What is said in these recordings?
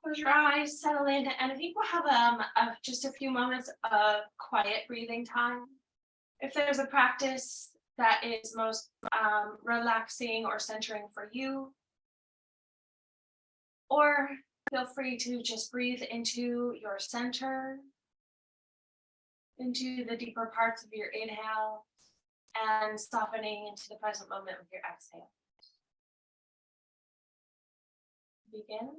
Close your eyes, settle in, and I think we'll have just a few moments of quiet breathing time. If there's a practice that is most relaxing or centering for you, or feel free to just breathe into your center, into the deeper parts of your inhale, and softening into the present moment with your exhale. Begin.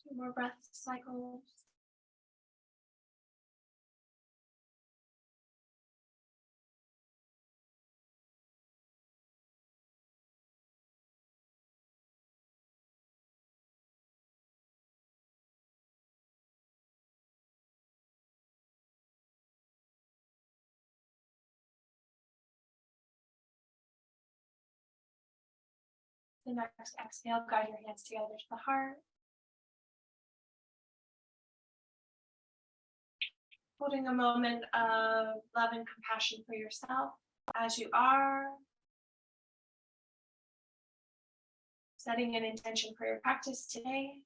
2 more breath cycles. The next exhale, guide your hands together to the heart. Holding a moment of love and compassion for yourself as you are. Setting an intention for your practice today.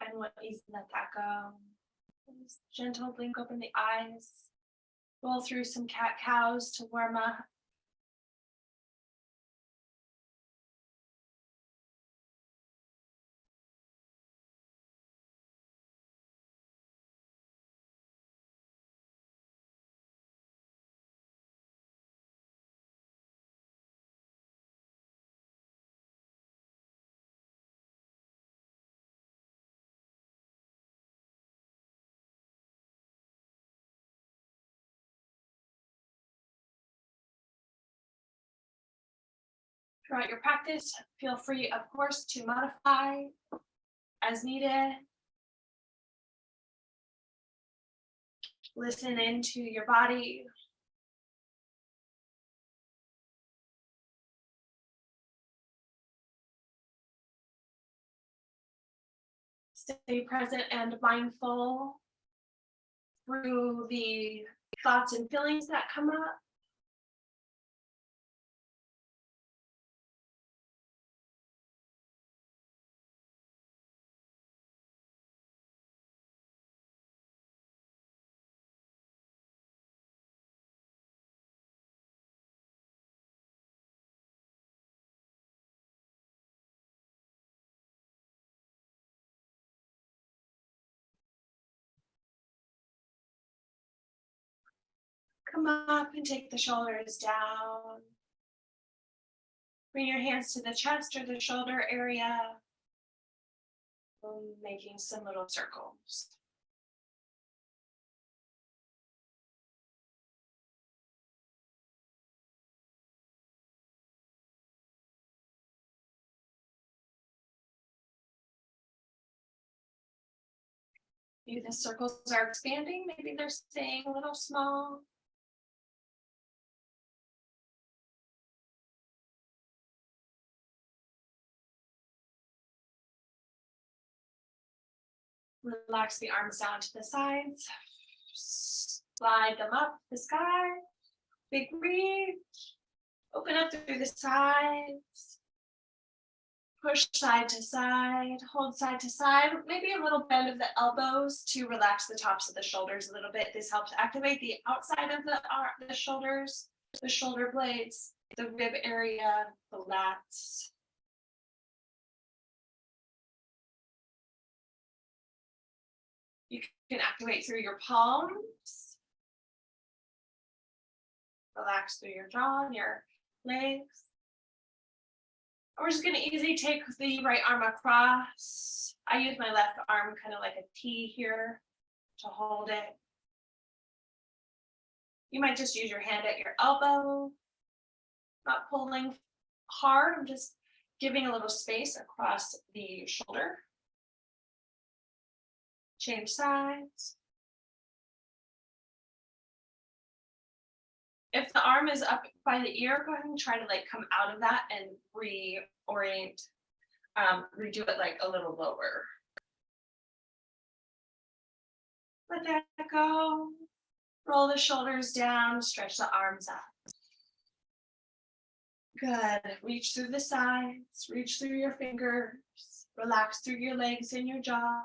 And what you can let that go. Just gentle blink open the eyes. Roll through some cat cows to warm up. Throughout your practice, feel free, of course, to modify as needed. Listen into your body. Stay present and mindful through the thoughts and feelings that come up. Come up and take the shoulders down. Bring your hands to the chest or the shoulder area, making some little circles. Maybe the circles are expanding, maybe they're staying a little small. Relax the arms down to the sides. Slide them up the sky. Big reach. Open up through the sides. Push side to side, hold side to side, maybe a little bend of the elbows to relax the tops of the shoulders a little bit. This helps activate the outside of the shoulders, the shoulder blades, the rib area, the lats. You can activate through your palms. Relax through your jaw and your legs. We're just going to easily take the right arm across. I use my left arm kind of like a T here to hold it. You might just use your hand at your elbow. Not pulling hard, I'm just giving a little space across the shoulder. Change sides. If the arm is up by the ear, go ahead and try to like come out of that and reorient, redo it like a little lower. Let that go. Roll the shoulders down, stretch the arms out. Good. Reach through the sides, reach through your fingers, relax through your legs and your jaw.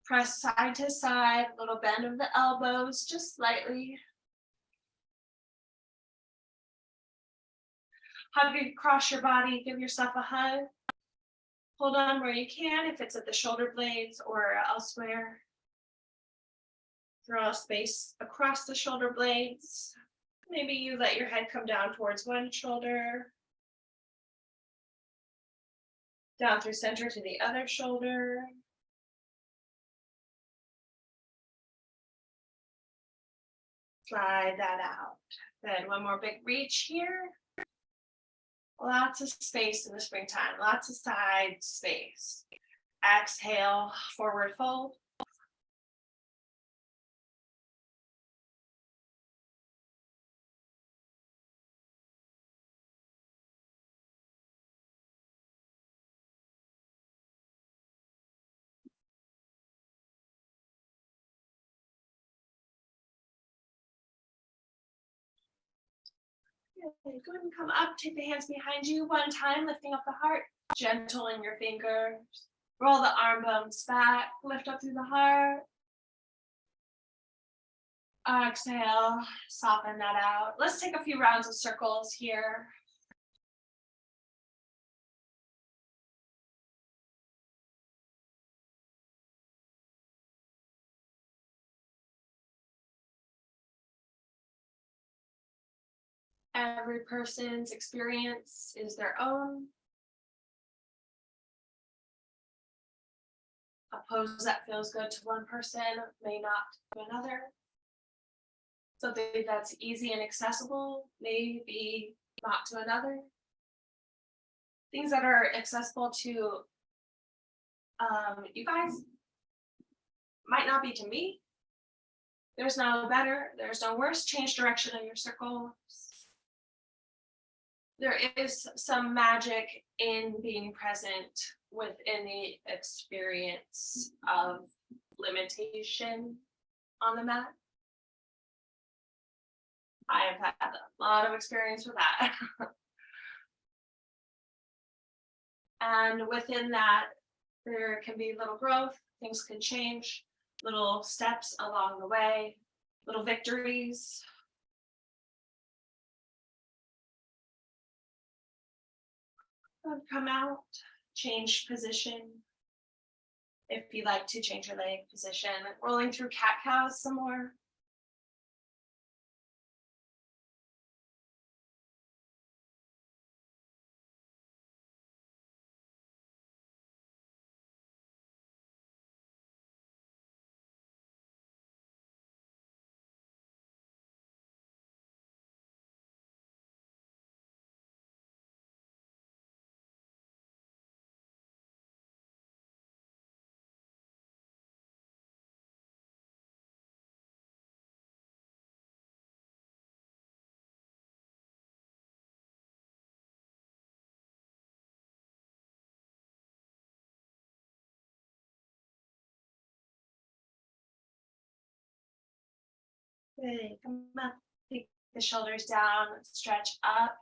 Press side to side, little bend of the elbows, just slightly. Hug across your body, give yourself a hug. Hold on where you can, if it's at the shoulder blades or elsewhere. Throw a space across the shoulder blades. Maybe you let your head come down towards one shoulder. Down through center to the other shoulder. Slide that out. Good, one more big reach here. Lots of space in the springtime, lots of side space. Exhale, forward fold. Go ahead and come up, take the hands behind you one time, lifting up the heart, gentle in your fingers. Roll the arm bones back, lift up through the heart. Exhale, soften that out. Let's take a few rounds of circles here. Every person's experience is their own. A pose that feels good to one person may not to another. Something that's easy and accessible may be not to another. Things that are accessible to you guys might not be to me. There's no better, there's no worse. Change direction of your circles. There is some magic in being present within the experience of limitation on the mat. I have had a lot of experience with that. And within that, there can be little growth, things can change, little steps along the way, little victories. Come out, change position. If you like to change your leg position, rolling through cat cows some more. Good. Come up. Take the shoulders down. Stretch up.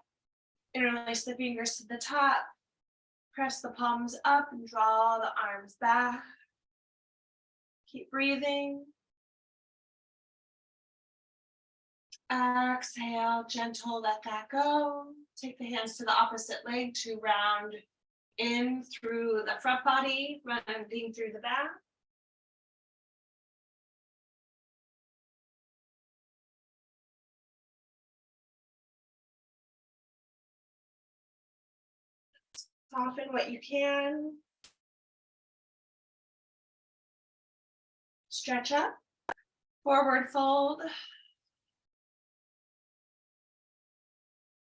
Interlace the fingers to the top. Press the palms up and draw the arms back. Keep breathing. Exhale, gentle, let that go. Take the hands to the opposite leg to round in through the front body, rounding through the back. Soften what you can. Stretch up. Forward fold.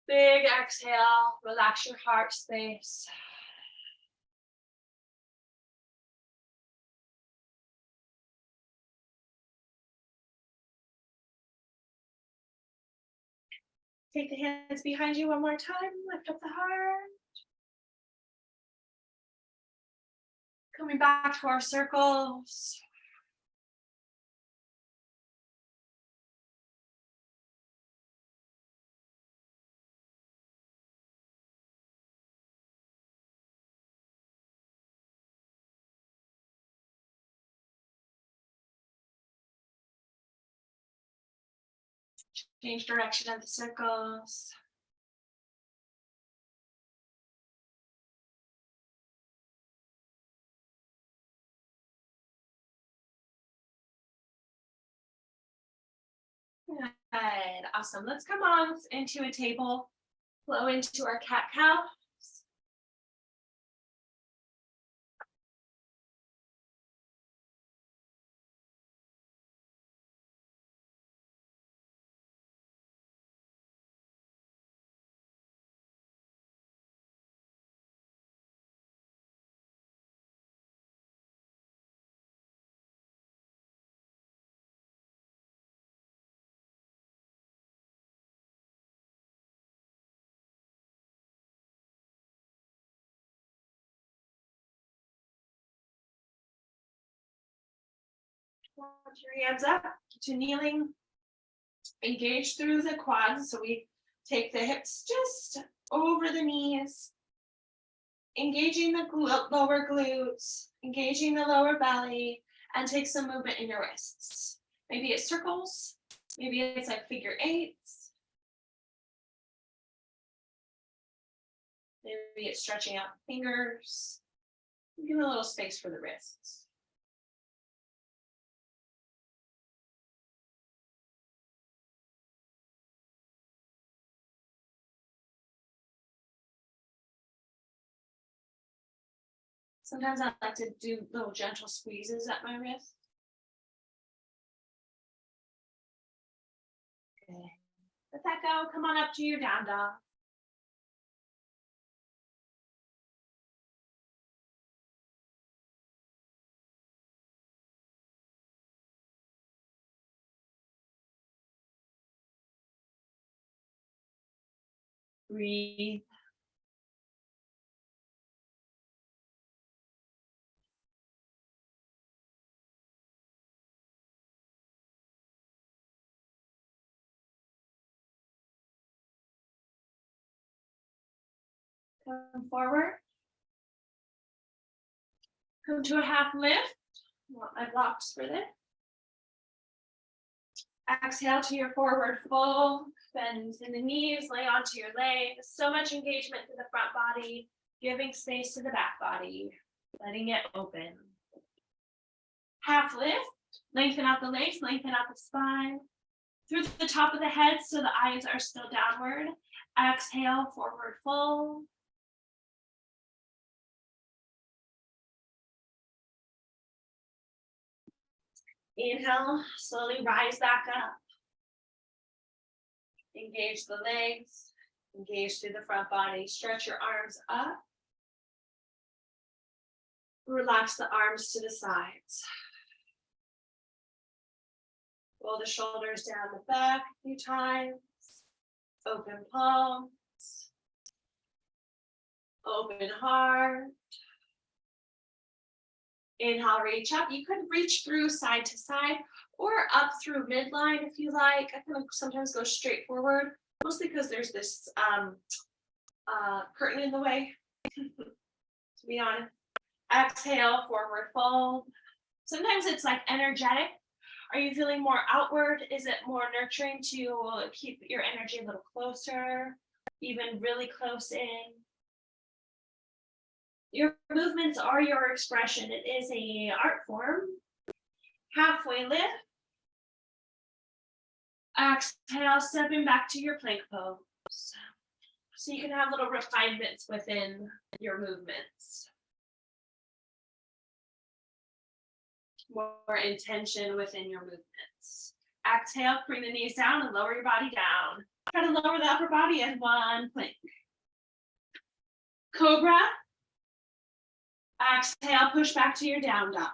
Big exhale, relax your heart space. Take the hands behind you one more time, lift up the heart. Coming back to our circles. Change direction of the circles. Good, awesome. Let's come on into a table, flow into our cat-cow. Put your hands up to kneeling. Engage through the quads. So we take the hips just over the knees. Engaging the lower glutes, engaging the lower belly, and take some movement in your wrists. Maybe it's circles, maybe it's like figure eights. Maybe it's stretching out the fingers. Give a little space for the wrists. Sometimes I like to do little gentle squeezes at my wrist. Okay. Let that go. Come on up to your down dog. Breathe. Come forward. Come to a half lift. I want my blocks for this. Exhale to your forward fold. Bend in the knees, lay onto your legs. So much engagement to the front body, giving space to the back body, letting it open. Half lift, lengthen out the legs, lengthen out the spine. Through the top of the head so the eyes are still downward. Exhale, forward fold. Inhale, slowly rise back up. Engage the legs, engage through the front body. Stretch your arms up. Relax the arms to the sides. Roll the shoulders down the back a few times. Open palms. Open heart. Inhale, reach up. You could reach through side to side, or up through midline if you like. I kind of sometimes go straight forward, mostly because there's this curtain in the way, to be honest. Exhale, forward fold. Sometimes it's like energetic. Are you feeling more outward? Is it more nurturing to keep your energy a little closer, even really close in? Your movements are your expression. It is a art form. Halfway lift. Exhale, stepping back to your plank pose. So you can have little refinements within your movements. More intention within your movements. Exhale, bring the knees down and lower your body down. Try to lower the upper body as one plank. Cobra. Exhale, push back to your down dog.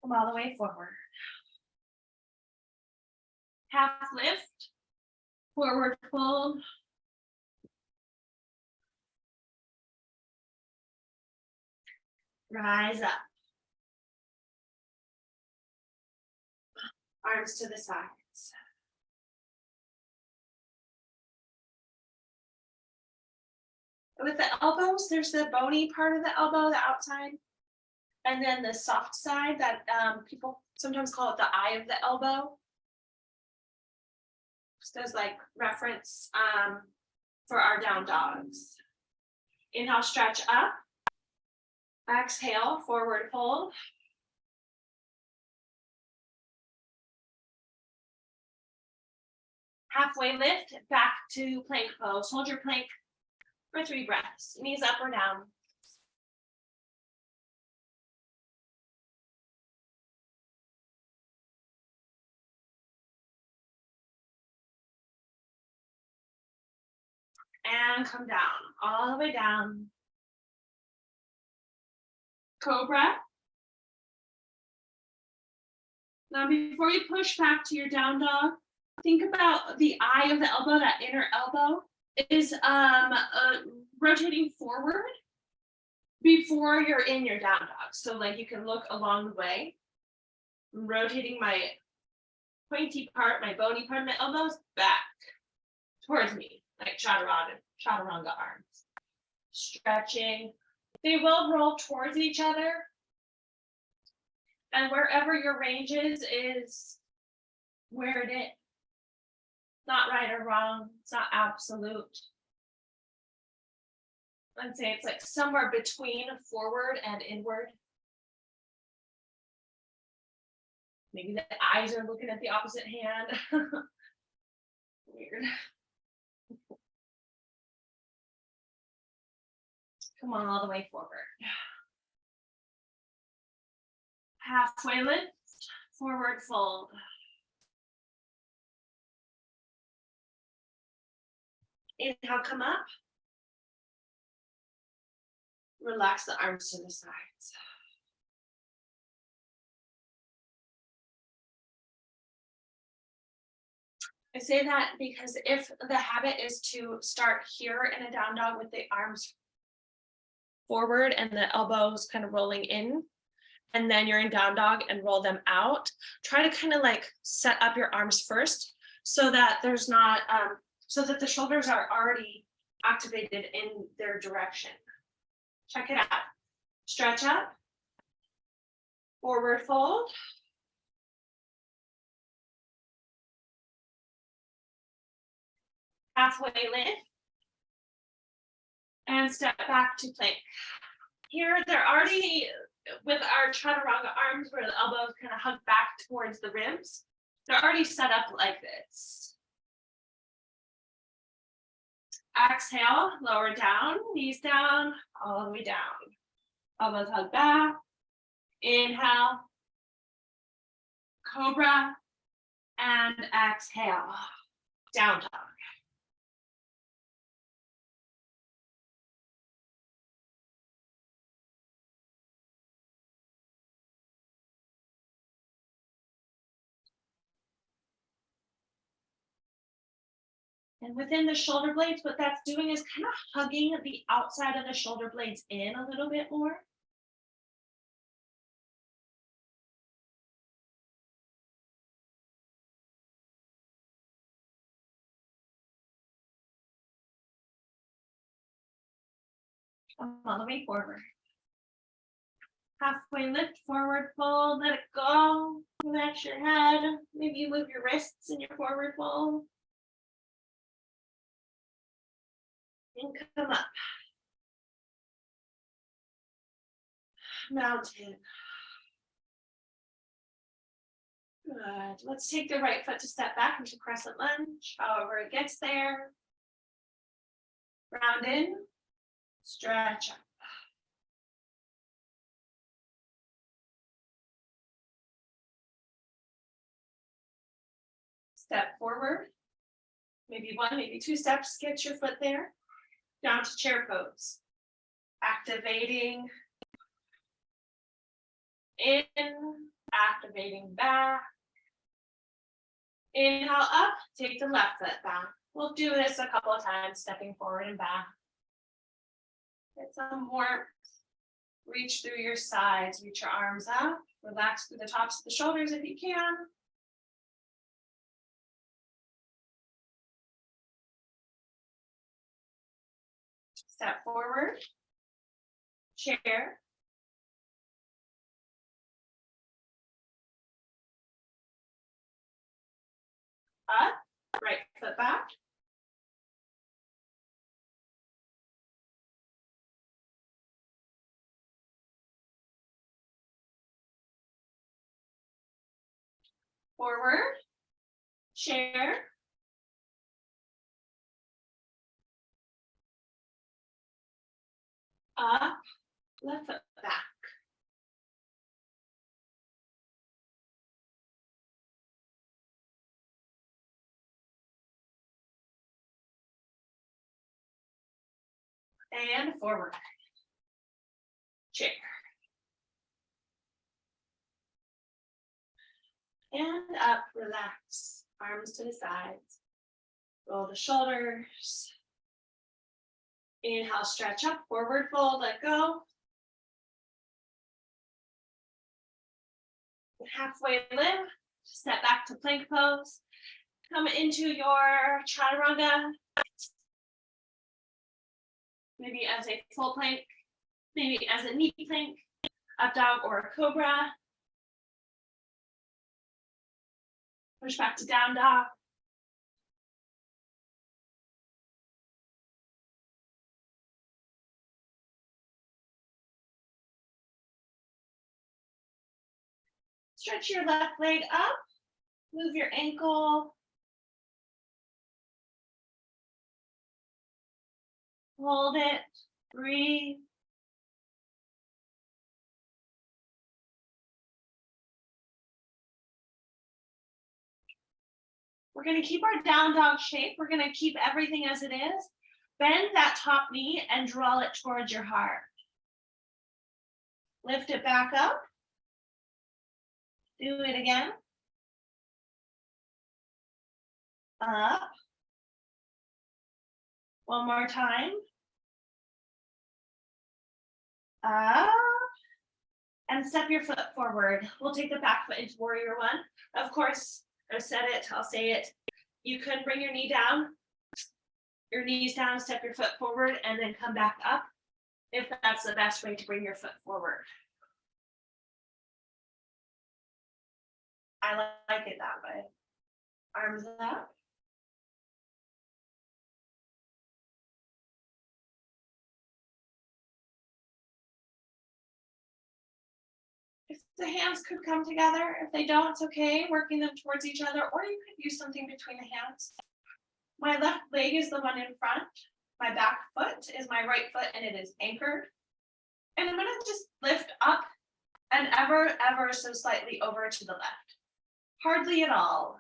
Come all the way forward. Half lift, forward fold. Rise up. Arms to the sides. With the elbows, there's the bony part of the elbow, the outside, and then the soft side that people sometimes call it the eye of the elbow. Just as like reference for our down dogs. Inhale, stretch up. Exhale, forward fold. Halfway lift, back to plank pose. Hold your plank for 3 breaths. Knees up or down. And come down, all the way down. Cobra. Now before you push back to your down dog, think about the eye of the elbow, that inner elbow is rotating forward before you're in your down dog. So like you can look along the way. I'm rotating my pointy part, my bony part of my elbows back towards me, like chaturanga arms. Stretching. They will roll towards each other. And wherever your range is where it is. Not right or wrong. It's not absolute. I'd say it's like somewhere between forward and inward. Maybe the eyes are looking at the opposite hand. Weird. Come on, all the way forward. Halfway lift, forward fold. Inhale, come up. Relax the arms to the sides. I say that because if the habit is to start here in a down dog with the arms forward and the elbows kind of rolling in, and then you're in down dog and roll them out, try to kind of like set up your arms first so that there's not, so that the shoulders are already activated in their direction. Check it out. Stretch up, forward fold. Halfway lift. And step back to plank. Here, they're already, with our chaturanga arms where the elbows kind of hug back towards the ribs, they're already set up like this. Exhale, lower down, knees down, all the way down. Elbows hug back. Inhale, cobra, and exhale, down dog. And within the shoulder blades, what that's doing is kind of hugging the outside of the shoulder blades in a little bit more. Come all the way forward. Halfway lift, forward fold, let it go. Relax your head. Maybe you move your wrists in your forward fold. And come up. Mountain. Good. Let's take the right foot to step back into crescent lunge. However it gets there. Round in. Stretch up. Step forward. Maybe one, maybe two steps. Get your foot there. Down to chair pose. Activating in, activating back. Inhale up, take the left foot back. We'll do this a couple of times, stepping forward and back. Get some warmth. Reach through your sides, reach your arms up. Relax through the tops of the shoulders if you can. Step forward, chair. Up, right foot back. Forward, chair. Up, left foot back. And forward. Chair. And up, relax. Arms to the sides. Roll the shoulders. Inhale, stretch up, forward fold, let go. Halfway lift, step back to plank pose. Come into your chaturanga. Maybe as a full plank, maybe as a knee plank, up dog or a cobra. Push back to down dog. Stretch your left leg up, move your ankle. Hold it, breathe. We're going to keep our down dog shape. We're going to keep everything as it is. Bend that top knee and draw it towards your heart. Lift it back up. Do it again. Up. One more time. Up. And step your foot forward. We'll take the back foot into warrior one. Of course, I said it, I'll say it. You could bring your knee down, your knees down, step your foot forward, and then come back up, if that's the best way to bring your foot forward. I like it that way. Arms up. If the hands could come together, if they don't, it's okay, working them towards each other, or you could use something between the hands. My left leg is the one in front. My back foot is my right foot and it is anchored. And I'm gonna just lift up and ever so slightly over to the left. Hardly at all.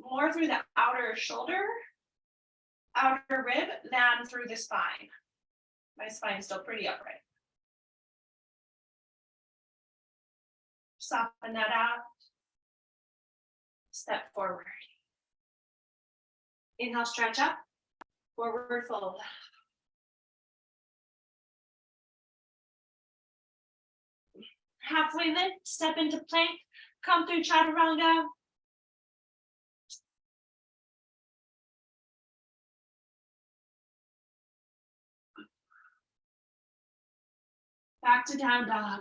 More through the outer shoulder, outer rib than through the spine. My spine is still pretty upright. Soften that out. Step forward. Inhale, stretch up, forward fold. Halfway lift, step into plank, come through chaturanga. Back to down dog.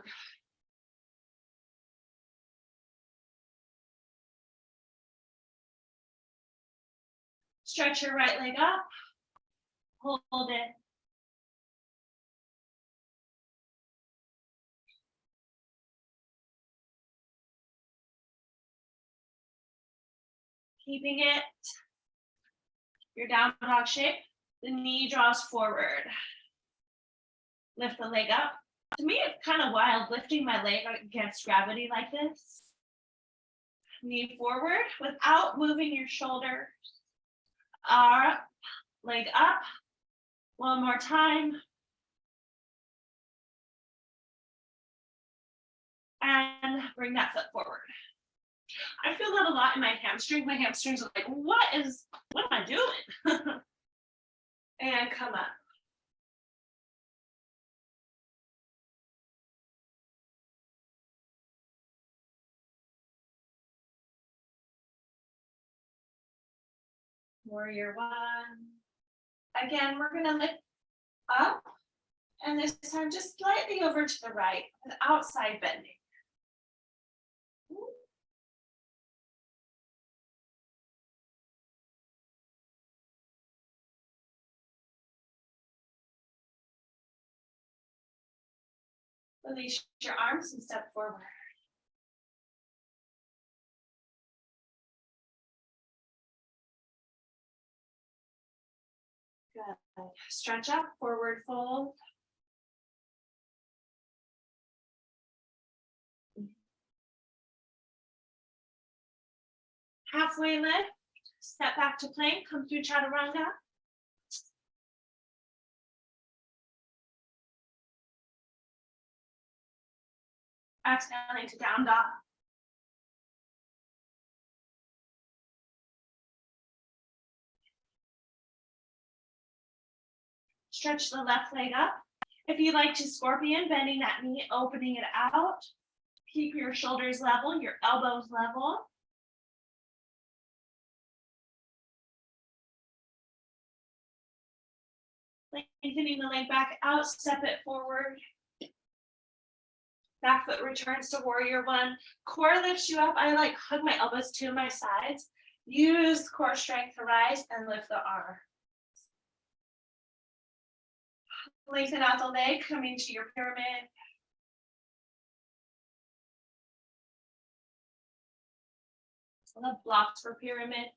Stretch your right leg up, hold it. Keeping it, your down dog shape, the knee draws forward. Lift the leg up. To me, it's kind of wild lifting my leg against gravity like this. Knee forward without moving your shoulders. Up, leg up. One more time. And bring that foot forward. I feel that a lot in my hamstring. My hamstrings are like, what am I doing? And come up. Warrior one. Again, we're gonna lift up, and this time just slightly over to the right, with outside bending. Release your arms and step forward. Good. Stretch up, forward fold. Halfway lift, step back to plank, come through chaturanga. Exhaling to down dog. Stretch the left leg up. If you like to scorpion, bending that knee, opening it out. Keep your shoulders level, your elbows level. Lengthening the leg back out, step it forward. Back foot returns to warrior one. Core lifts you up. I like hug my elbows to my sides. Use core strength to rise and lift the arm. Lengthen out the leg, coming to your pyramid. I love blocks for pyramid.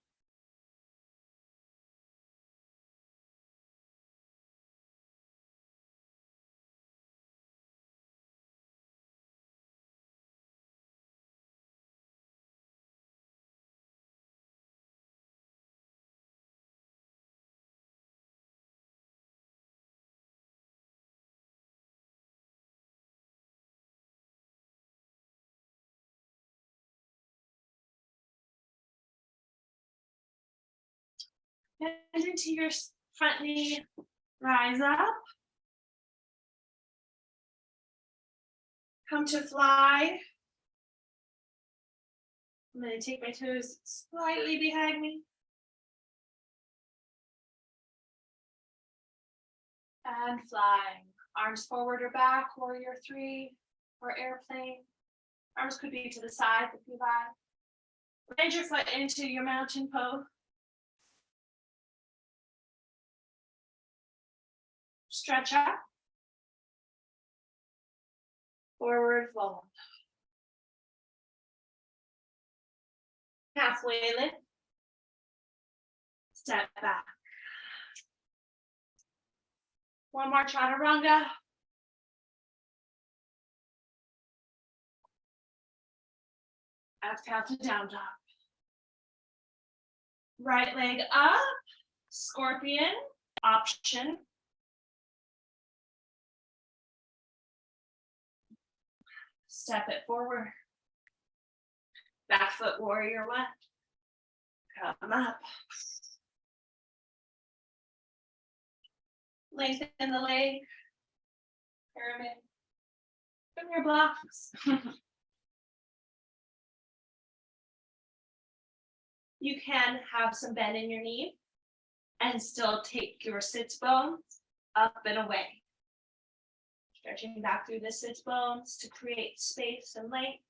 Bend into your front knee, rise up. Come to fly. I'm going to take my toes slightly behind me. And flying. Arms forward or back, warrior three, or airplane. Arms could be to the side if you like. Land your foot into your mountain pose. Stretch up. Forward fold. Halfway lift. Step back. One more chaturanga. Exhale to down dog. Right leg up. Scorpion option. Step it forward. Back foot warrior one. Come up. Lengthen the leg. Pyramid. From your blocks. You can have some bend in your knee and still take your sits bones up and away. Stretching back through the sits bones to create space and length.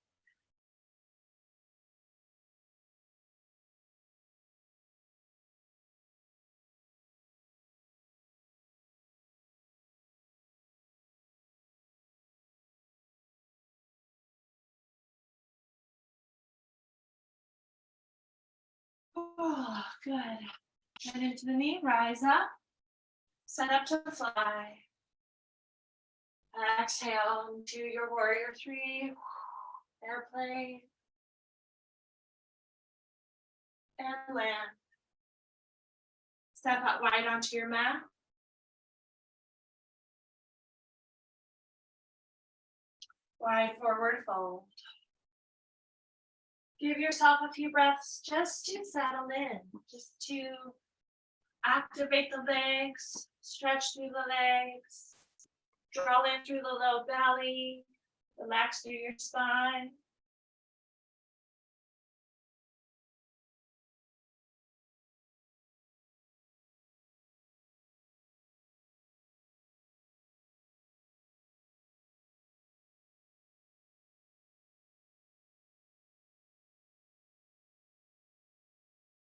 Oh, good. Head into the knee, rise up. Set up to fly. Exhale, do your warrior three. Airplane. And land. Step out wide onto your mat. Wide forward fold. Give yourself a few breaths just to settle in, just to activate the legs, stretch through the legs, draw in through the low belly, relax through your spine.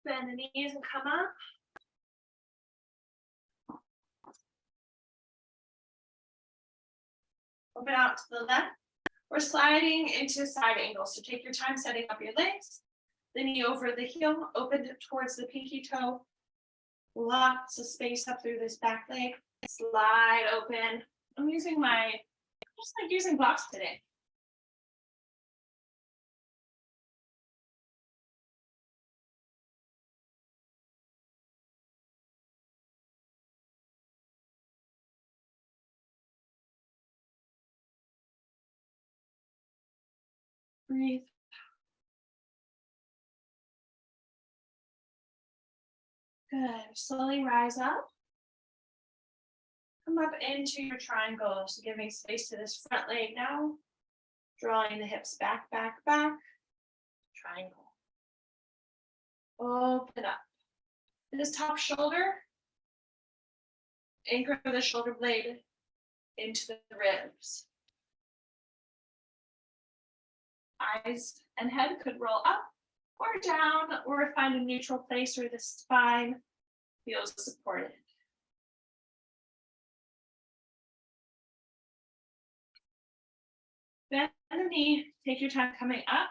Bend the knees and come up. Open out to the left. We're sliding into side angles, so take your time setting up your legs. The knee over the heel, open it towards the pinky toe. Lots of space up through this back leg. Slide open. I'm using just like using blocks today. Breathe. Good. Slowly rise up. Come up into your triangle, so giving space to this front leg now. Drawing the hips back, back, back. Triangle. Open up. This top shoulder. Anchor the shoulder blade into the ribs. Eyes and head could roll up or down, or find a neutral place where the spine feels supported. Bend the knee, take your time coming up.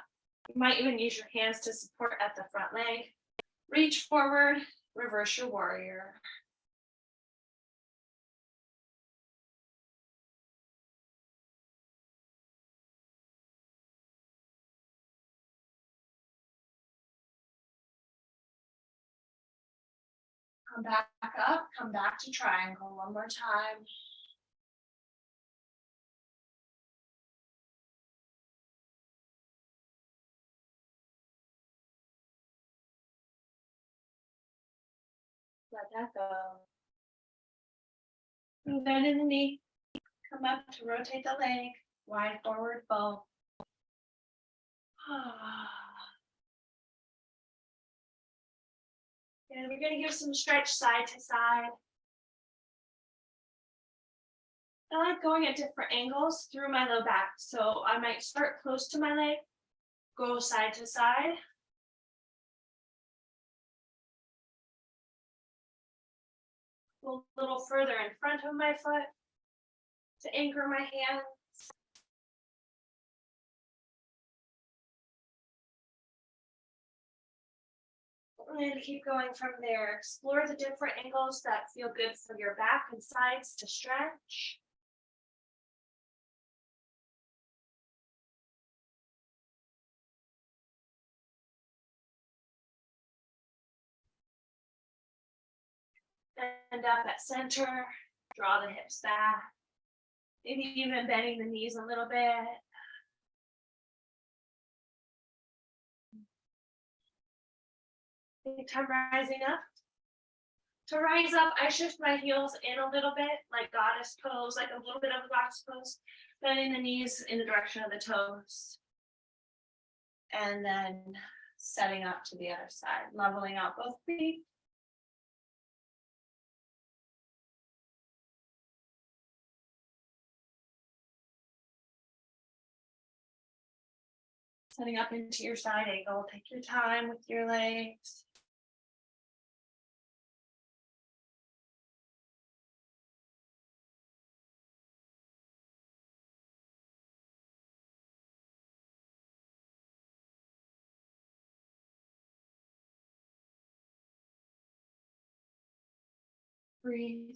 You might even use your hands to support at the front leg. Reach forward, reverse your warrior. Come back up, come back to triangle one more time. Let that go. Bend in the knee. Come up to rotate the leg. Wide forward fold. And we're going to give some stretch side to side. I like going at different angles through my low back. So I might start close to my leg, go side to side. Go a little further in front of my foot to anchor my hands. And keep going from there. Explore the different angles that feel good for your back and sides to stretch. Stand up at center, draw the hips back. Maybe even bending the knees a little bit. Take time rising up. To rise up, I shift my heels in a little bit, like goddess pose, like a little bit of a goddess pose, bending the knees in the direction of the toes. And then setting up to the other side, leveling out both feet. Setting up into your side angle, take your time with your legs. Breathe.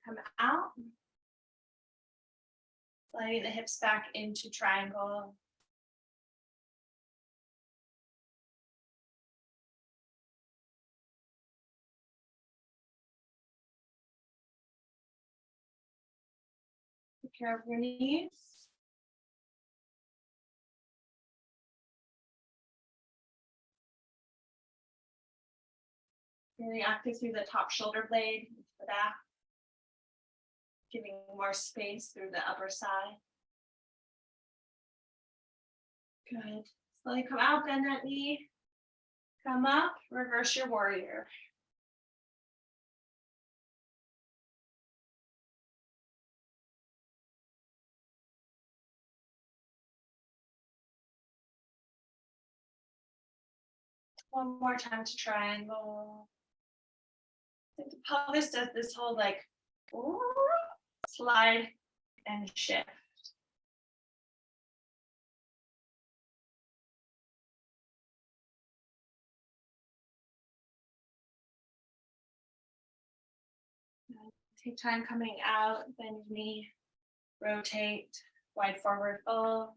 Come out. Sliding the hips back into triangle. Take care of your knees. Really active through the top shoulder blade, the back. Giving more space through the upper side. Good. Slowly come out, bend that knee. Come up, reverse your warrior. One more time to triangle. I think the pelvis does this whole like slide and shift. Take time coming out, bend your knee, rotate, wide forward fold.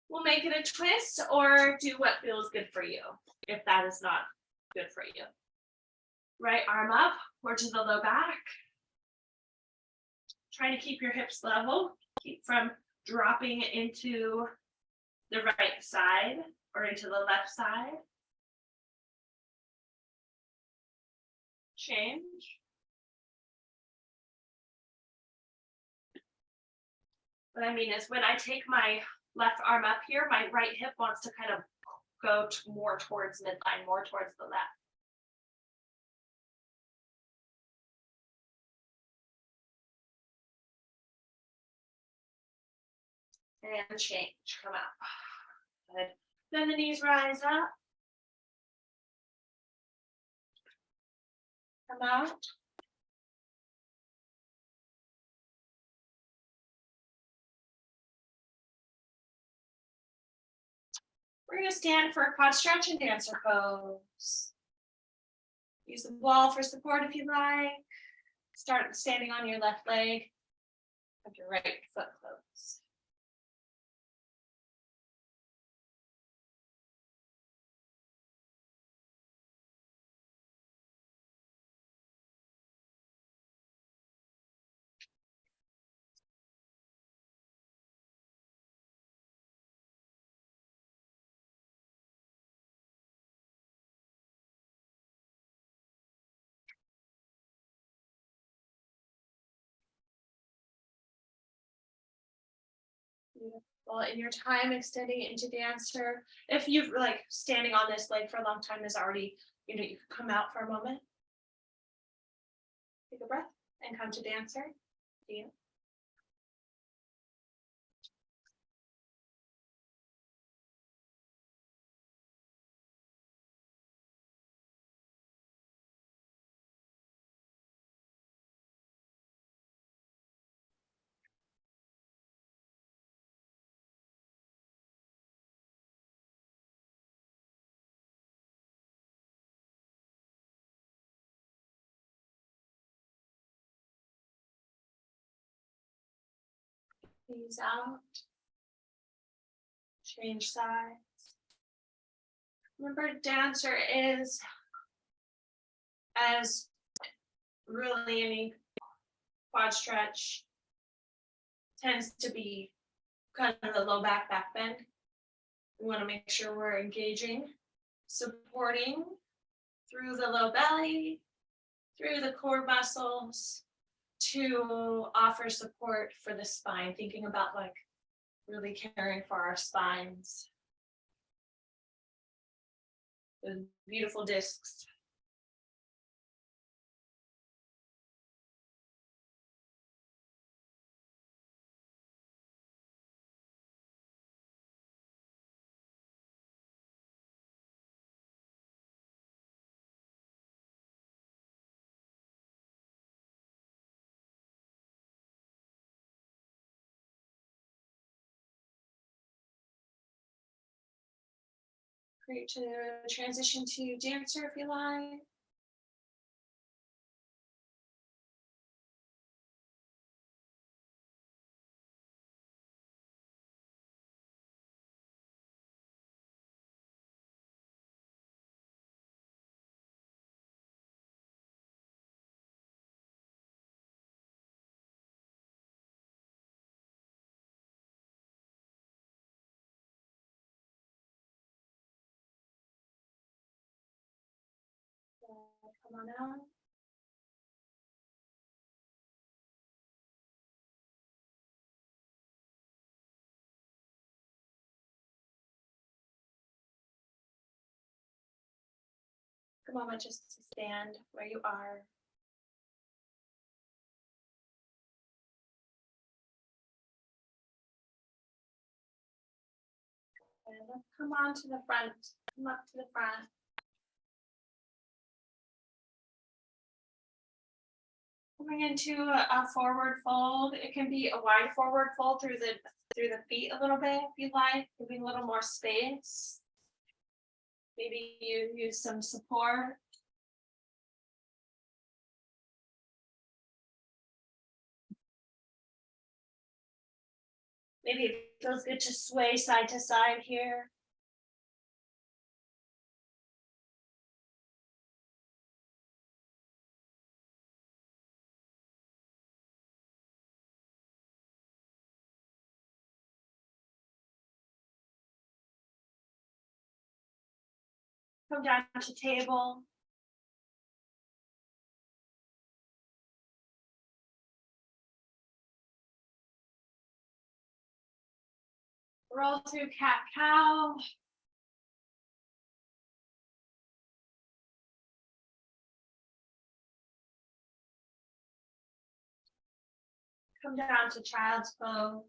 We'll make it a twist or do what feels good for you, if that is not good for you. Right arm up or to the low back. Try to keep your hips level, keep from dropping into the right side or into the left side. Change. What I mean is when I take my left arm up here, my right hip wants to kind of go more towards midline, more towards the left. And change, come out. Good. Then the knees rise up. Come out. We're going to stand for a quad stretch and dancer pose. Use the wall for support if you like. Start standing on your left leg. Have your right foot closed. Beautiful. In your time extending into dancer, if you've like standing on this leg for a long time is already, you can come out for a moment. Take a breath and come to dancer. Yeah. Ease out. Change sides. Remember, dancer is as really any quad stretch tends to be kind of the low back bend. We want to make sure we're engaging, supporting through the low belly, through the core muscles to offer support for the spine, thinking about like really caring for our spines. The beautiful discs. Great to transition to dancer if you like. Come on out. Take a moment just to stand where you are. And let's come on to the front. Come up to the front. Coming into a forward fold. It can be a wide forward fold through the feet a little bit if you like, giving a little more space. Maybe you use some support. Maybe it feels good to sway side to side here. Come down to table. Roll through cat cow. Come down to child's pose.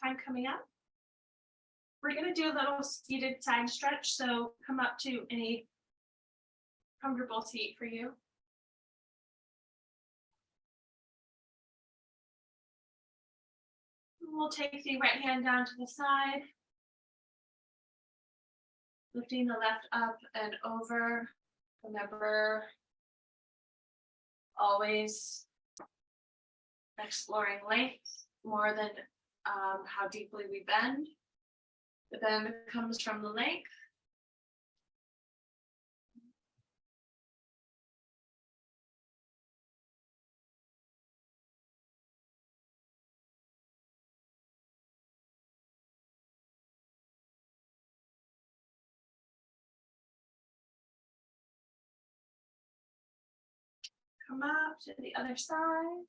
Time coming up. We're going to do a little seated side stretch, so come up to any comfortable seat for you. We'll take the right hand down to the side, lifting the left up and over. Remember, always exploring length more than how deeply we bend. The bend comes from the length. come up to the other side.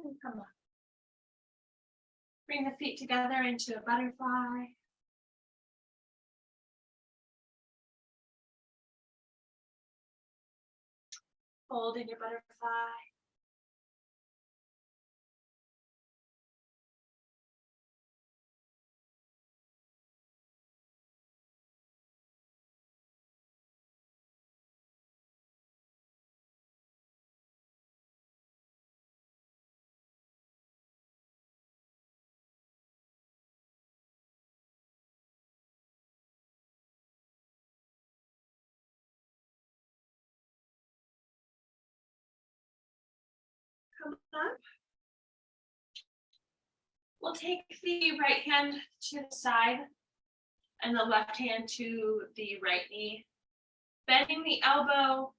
And come up. Bring the feet together into a butterfly. Hold in your butterfly. Come up. We'll take the right hand to the side and the left hand to the right knee, bending the elbow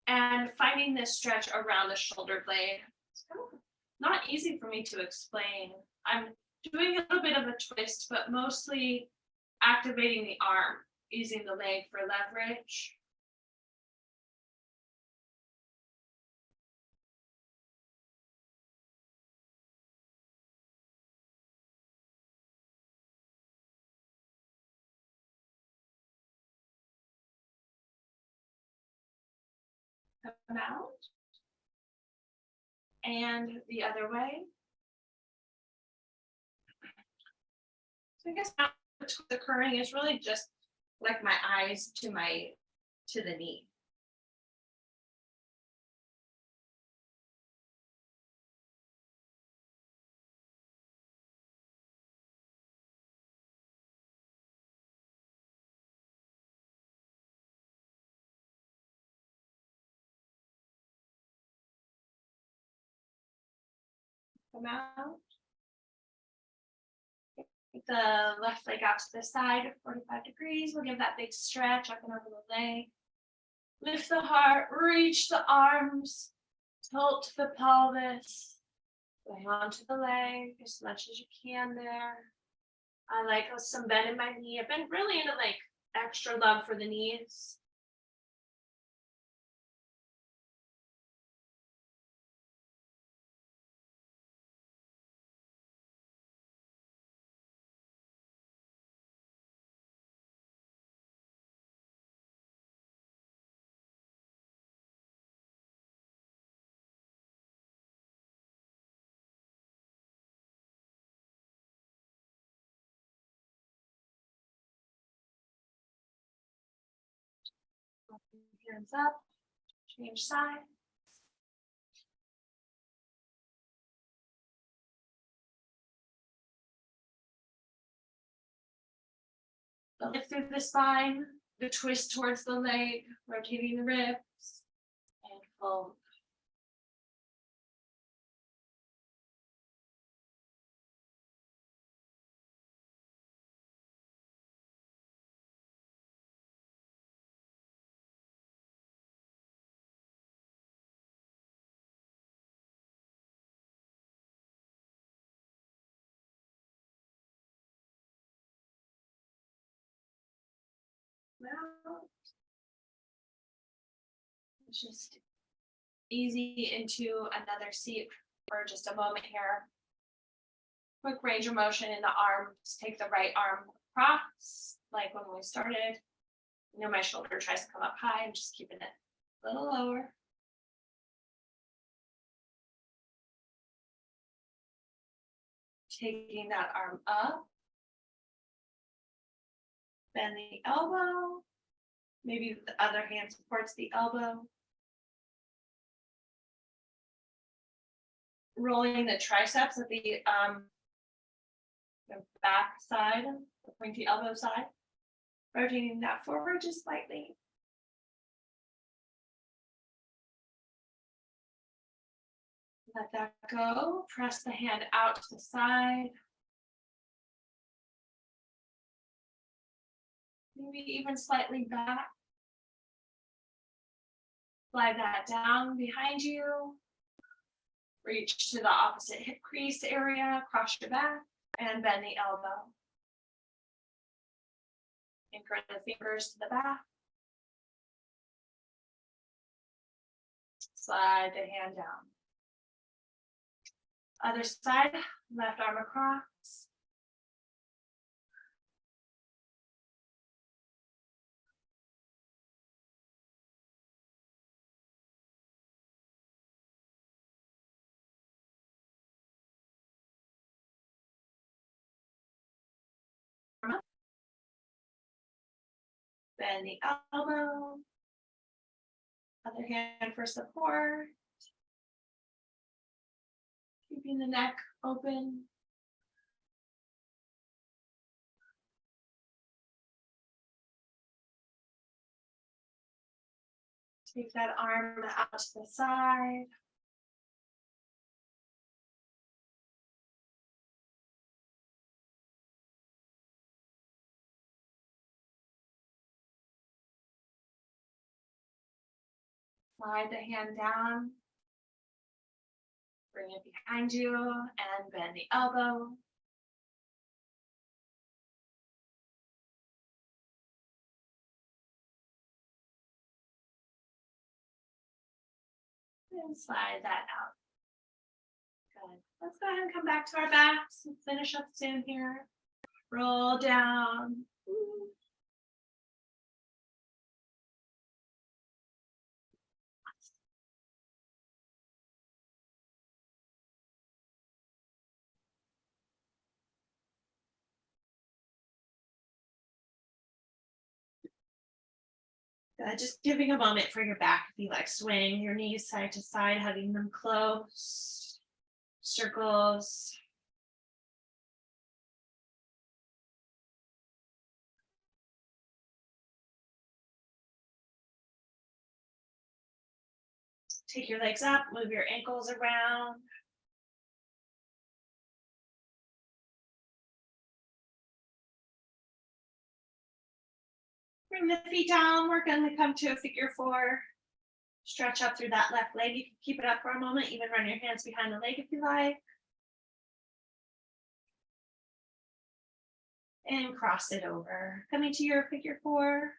and finding this stretch around the shoulder blade. It's kind of not easy for me to explain. I'm doing a little bit of a twist, but mostly activating the arm, using the leg for leverage. Come out. And the other way. So I guess now what's occurring is really just like my eyes to the knee. Come out. Take the left leg out to the side, 45 degrees. We'll give that big stretch up and over the leg. Lift the heart, reach the arms, tilt the pelvis, lay onto the leg as much as you can there. I like some bend in my knee. I've been really into like extra love for the knees. Hands up, change side. Lift through the spine, the twist towards the leg, rotating the ribs, and fold. Now, just easy into another seat for just a moment here. Quick range of motion in the arms. Take the right arm across, like when we started. You know, my shoulder tries to come up high. I'm just keeping it a little lower. Taking that arm up. Bend the elbow. Maybe the other hand supports the elbow. Rolling the triceps at the back side, the pointy elbow side. Rotating that forward just slightly. Let that go. Press the hand out to the side. maybe even slightly back. Slide that down behind you. Reach to the opposite hip crease area, cross your back, and bend the elbow. Anchor the fingers to the back. Slide the hand down. Other side, left arm across. Bend the elbow. Other hand for support. Keeping the neck open. Take that arm out to the side. Slide the hand down. Bring it behind you and bend the elbow. And slide that out. Good. Let's go ahead and come back to our backs and finish up soon here. Roll down. Just giving a moment for your back if you like. Swing your knees side to side, hugging them close. Circles. Take your legs up, move your ankles around. Bring the feet down. We're going to come to a figure four. Stretch up through that left leg. You can keep it up for a moment. Even run your hands behind the leg if you like. And cross it over. Coming to your figure four.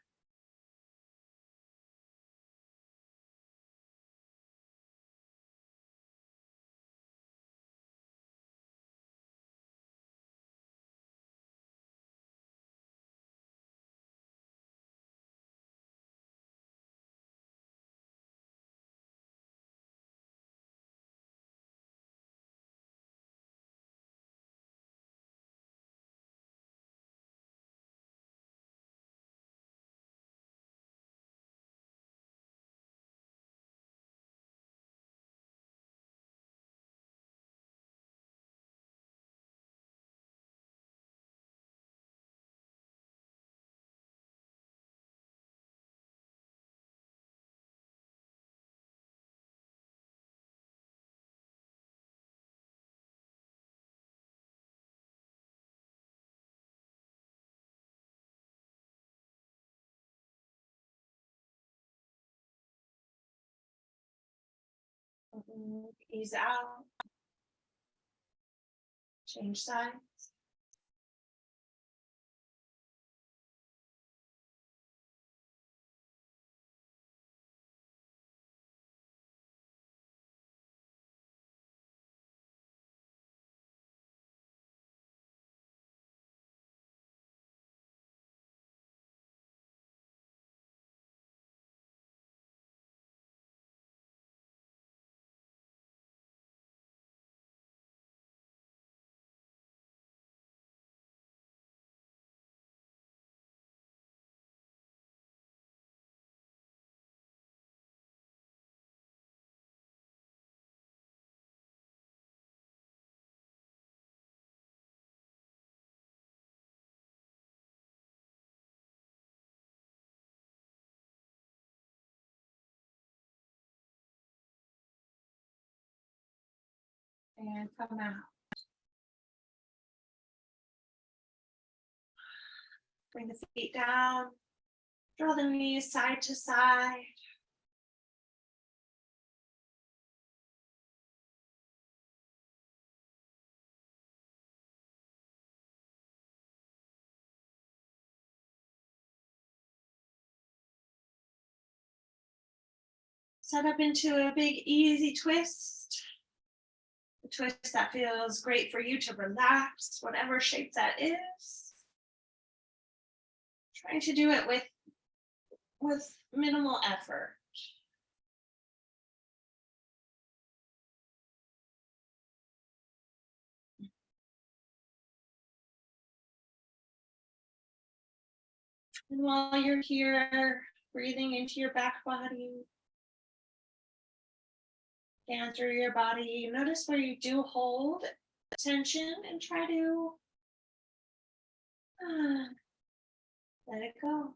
Ease out. Change sides. And come out. Bring the feet down. Draw the knees side to side. Set up into a big easy twist. A twist that feels great for you to relax, whatever shape that is. Trying to do it with minimal effort. And while you're here, breathing into your back body, scan through your body, notice where you do hold tension and try to let it go.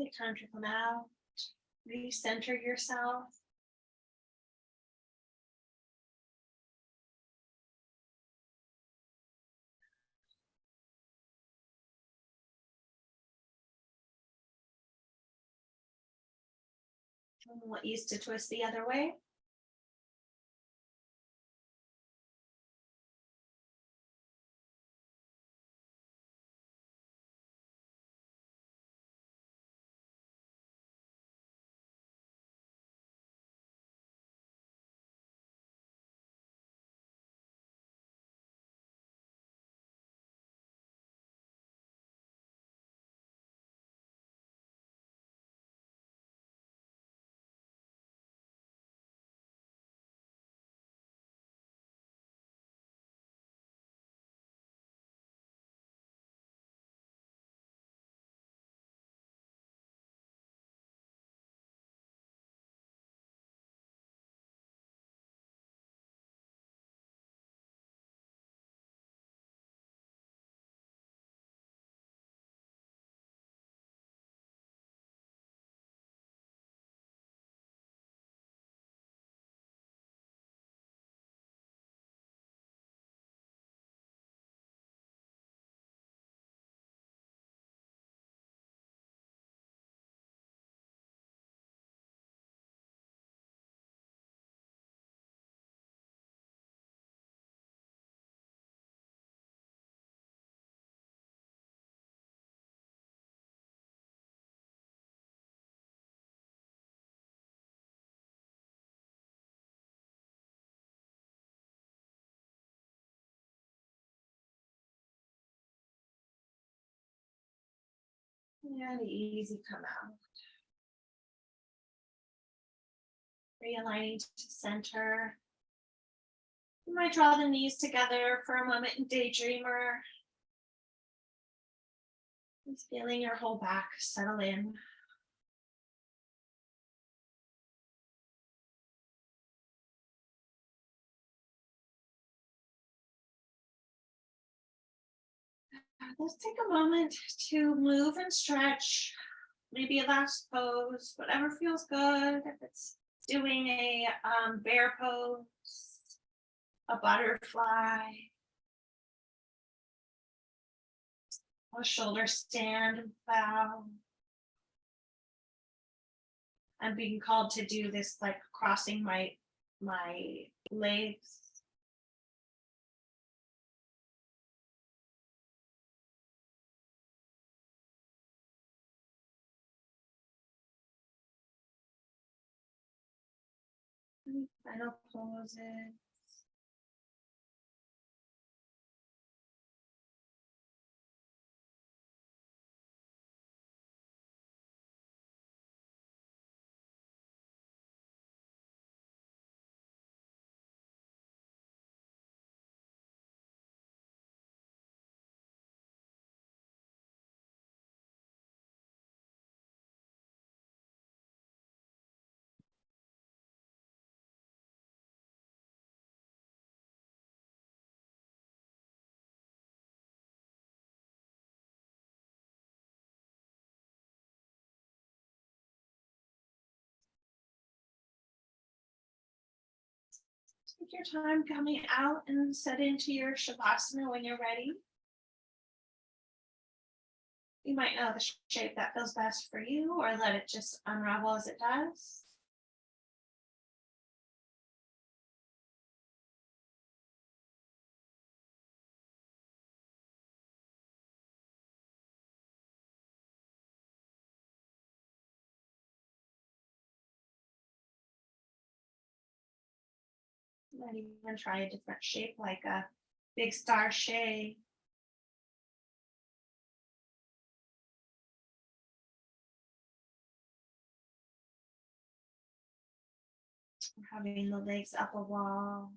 Take time to come out, recenter yourself. And what used to twist the other way. And easy come out. Realigning to center. You might draw the knees together for a moment in daydreamer. Just feeling your whole back settle in. Let's take a moment to move and stretch. Maybe a last pose, whatever feels good. If it's doing a bear pose, a butterfly, a shoulder stand and bow. I'm being called to do this like crossing my legs. Any final poses? Take your time coming out and set into your Shavasana when you're ready. You might know the shape that feels best for you, or let it just unravel as it does. Might even try a different shape like a big star shape. Having the legs up a wall.